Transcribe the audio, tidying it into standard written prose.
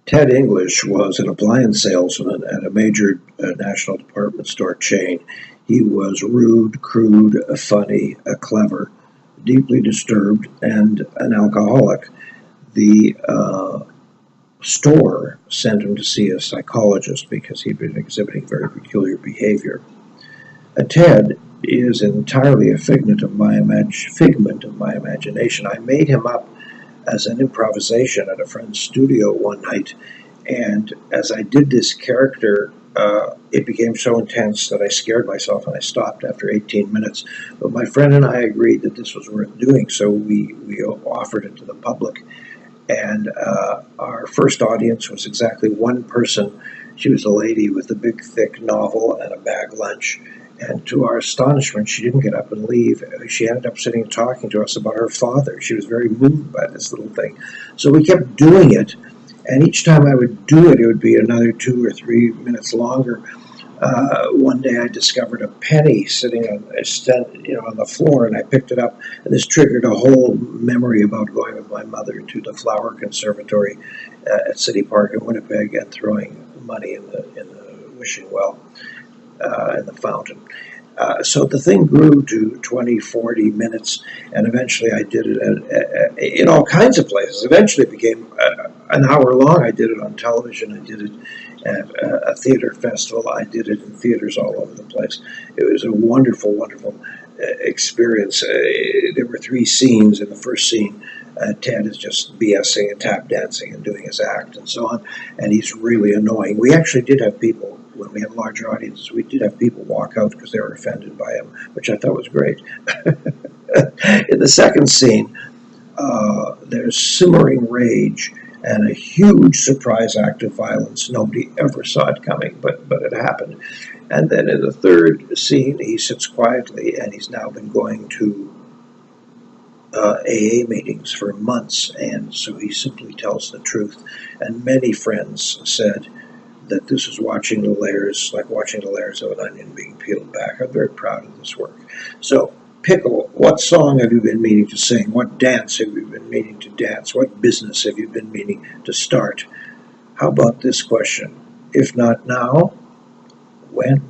Ted English was an appliance salesman at a major national department store chain. He was rude, crude, funny, clever, deeply disturbed, and an alcoholic. The store sent him to see a psychologist because he'd been exhibiting very peculiar behavior. Ted is entirely a figment of my imagination. I made him up as an improvisation at a friend's studio one night, and as I did this character, it became so intense that I scared myself and I stopped after 18 minutes. But my friend and I agreed that this was worth doing, so we offered it to the public. And our first audience was exactly one person. She was a lady with a big, thick novel and a bag lunch. And to our astonishment, she didn't get up and leave. She ended up sitting and talking to us about her father. She was very moved by this little thing. So we kept doing it, and each time I would do it, it would be another 2 or 3 minutes longer. One day I discovered a penny sitting on on the floor, and I picked it up, and this triggered a whole memory about going with my mother to the Flower Conservatory at City Park in Winnipeg and throwing money in the wishing well. In the fountain. So the thing grew to 20, 40 minutes, and eventually I did it in all kinds of places. Eventually it became an hour long. I did it on television. I did it at a theater festival. I did it in theaters all over the place. It was a wonderful, wonderful experience. There were 3 scenes. In the first scene, Ted is just BSing and tap dancing and doing his act and so on, and he's really annoying. We actually did have people, when we had larger audiences, we did have people walk out because they were offended by him, which I thought was great. In the second scene, there's simmering rage and a huge surprise act of violence. Nobody ever saw it coming, but it happened. And then in the third scene, he sits quietly, and he's now been going to AA meetings for months, and so he simply tells the truth. And many friends said that this was watching the layers, like watching the layers of an onion being peeled back. I'm very proud of this work. So, Pickle, what song have you been meaning to sing? What dance have you been meaning to dance? What business have you been meaning to start? How about this question? If not now, when?